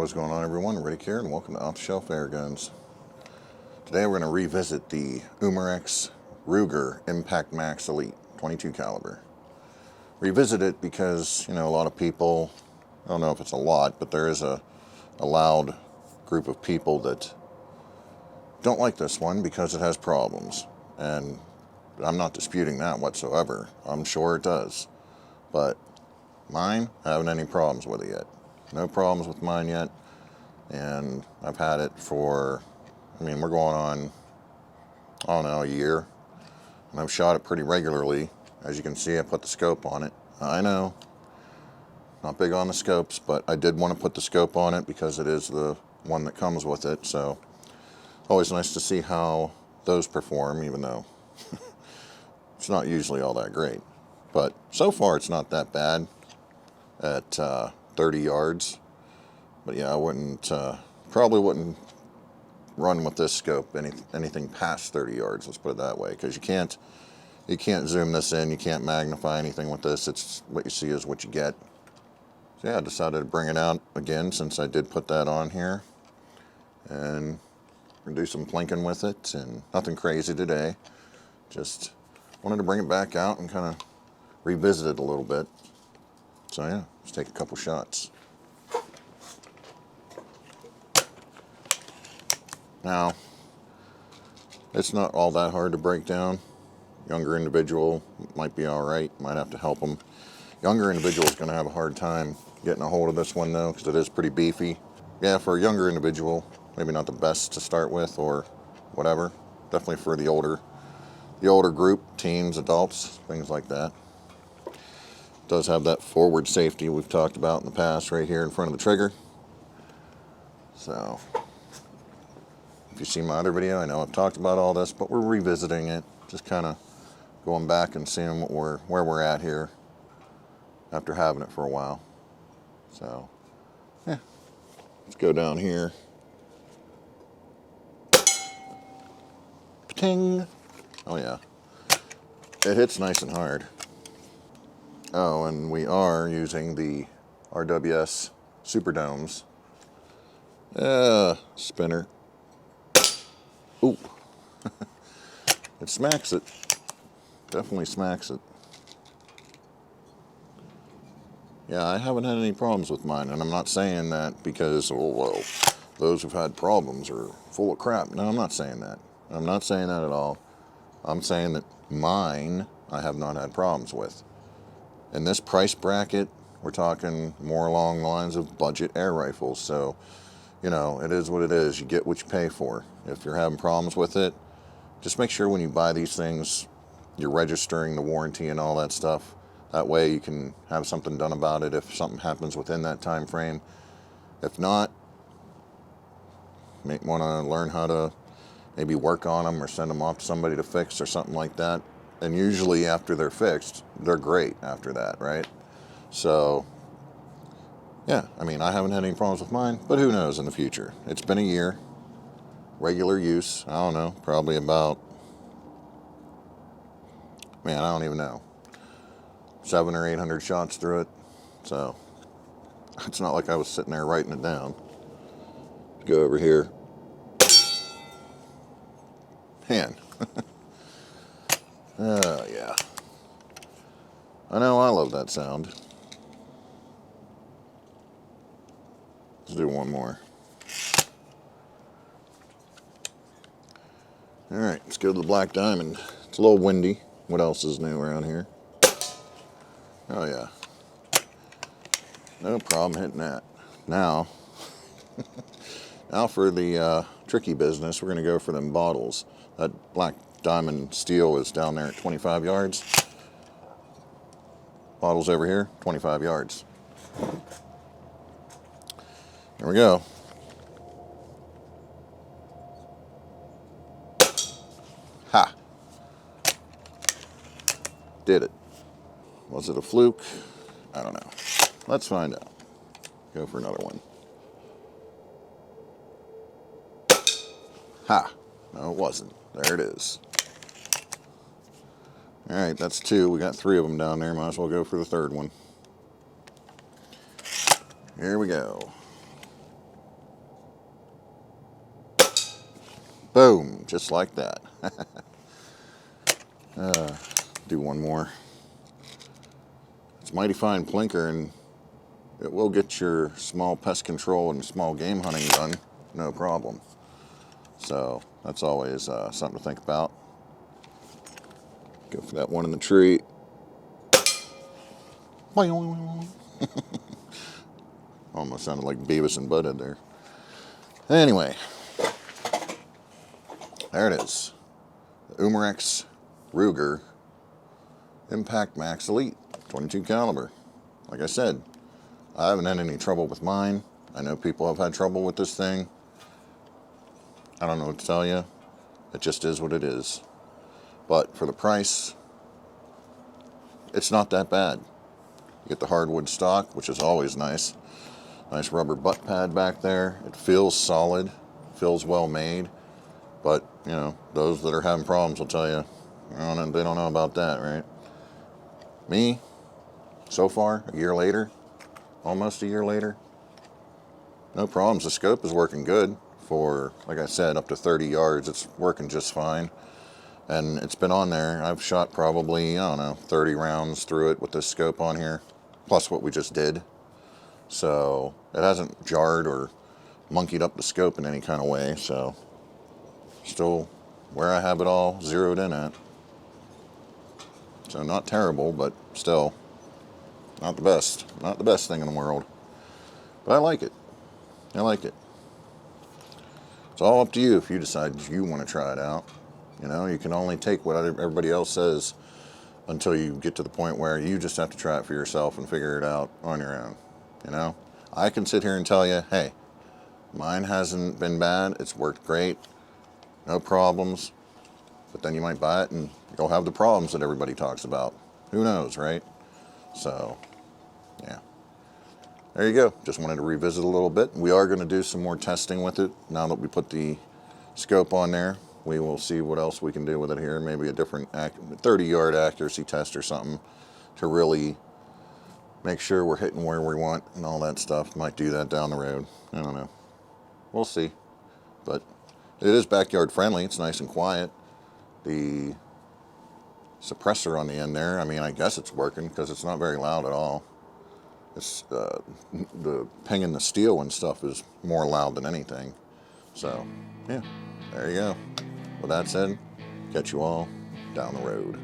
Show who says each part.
Speaker 1: What's going on, everyone? Riddict here, and welcome to Off the Shelf Airguns. Today we're going to revisit the Umarex Ruger Impact Max Elite 22 caliber. Revisit it because, a lot of people, I don't know if it's a lot, but there is a loud group of people that don't like this one because it has problems. And I'm not disputing that whatsoever. I'm sure it does. But mine, I haven't any problems with it yet. No problems with mine yet. And I've had it for, we're going on, I don't know, a year. And I've shot it pretty regularly. As you can see, I put the scope on it. I know, not big on the scopes, but I did want to put the scope on it because it is the one that comes with it. So always nice to see how those perform, even though it's not usually all that great. But so far it's not that bad at 30 yards. But yeah, I wouldn't, probably wouldn't run with this scope anything past 30 yards, let's put it that way, because you can't zoom this in, you can't magnify anything with this. It's what you see is what you get. So yeah, I decided to bring it out again since I did put that on here, and we're gonna do some plinking with it, and nothing crazy today. Just wanted to bring it back out and kind of revisit it a little bit. So yeah, let's take a couple shots. Now, it's not all that hard to break down. Younger individual might be all right, might have to help them. Younger individual is going to have a hard time getting a hold of this one though, because it is pretty beefy. Yeah, for a younger individual, maybe not the best to start with or whatever. Definitely for the older group, teens, adults, things like that. It does have that forward safety we've talked about in the past right here in front of the trigger. So, if you see my other video, I know I've talked about all this, but we're revisiting it, just kind of going back and seeing where we're at here after having it for a while. So, yeah, let's go down here. Ting! Oh yeah, it hits nice and hard. Oh, and we are using the RWS Superdomes. Spinner. Ooh, it smacks it. Definitely smacks it. Yeah, I haven't had any problems with mine, and I'm not saying that because, oh, well, those who've had problems are full of crap. No, I'm not saying that. I'm not saying that at all. I'm saying that mine, I have not had problems with. In this price bracket, we're talking more along the lines of budget air rifles, so, it is what it is. You get what you pay for. If you're having problems with it, just make sure when you buy these things, you're registering the warranty and all that stuff. That way you can have something done about it if something happens within that time frame. If not, you may want to learn how to maybe work on them or send them off to somebody to fix or something like that. And usually after they're fixed, they're great after that, right? So, yeah, I haven't had any problems with mine, but who knows in the future. It's been a year. Regular use, I don't know, probably about, I don't even know, 700 or 800 shots through it. So it's not like I was sitting there writing it down. Go over here. Hand. Oh yeah, I know, I love that sound. Let's do one more. All right, let's go to the Black Diamond. It's a little windy. What else is new around here? Oh yeah, no problem hitting that. Now, now for the tricky business, we're gonna go for them bottles. That Black Diamond steel is down there at 25 yards. Bottles over here, 25 yards. There we go. Ha! Did it. Was it a fluke? I don't know. Let's find out. Go for another one. Ha! No, it wasn't. There it is. All right, that's two. We got three of them down there. Might as well go for the third one. Here we go. Boom, just like that. Do one more. It's mighty fine plinker, and it will get your small pest control and small game hunting done, no problem. So that's always something to think about. Go for that one in the tree. Almost sounded like Beavis and Butthead there. Anyway, there it is. The Umarex Ruger Impact Max Elite 22 caliber. Like I said, I haven't had any trouble with mine. I know people have had trouble with this thing. I don't know what to tell you. It just is what it is. But for the price, it's not that bad. You get the hardwood stock, which is always nice. Nice rubber butt pad back there. It feels solid, feels well made. But, you know, those that are having problems will tell you, they don't know about that, right? Me, so far, a year later, almost a year later, no problems. The scope is working good for, like I said, up to 30 yards. It's working just fine. And it's been on there. I've shot probably, I don't know, 30 rounds through it with this scope on here, plus what we just did. So it hasn't jarred or monkeyed up the scope in any kind of way. So still where I have it all zeroed in at. So not terrible, but still not the best. Not the best thing in the world. But I like it. I like it. It's all up to you if you decide you want to try it out. You know, you can only take what everybody else says until you get to the point where you just have to try it for yourself and figure it out on your own. You know, I can sit here and tell you, hey, mine hasn't been bad. It's worked great. No problems. But then you might buy it and you'll have the problems that everybody talks about. Who knows, right? So, yeah. There you go. Just wanted to revisit a little bit. We are going to do some more testing with it now that we put the scope on there. We will see what else we can do with it here. Maybe a different 30-yard accuracy test or something to really make sure we're hitting where we want and all that stuff. Might do that down the road. I don't know. We'll see. But it is backyard friendly. It's nice and quiet. The suppressor on the end there, I mean, I guess it's working because it's not very loud at all. It's the pinging the steel and stuff is more loud than anything. So, yeah, there you go. With that said, catch you all down the road.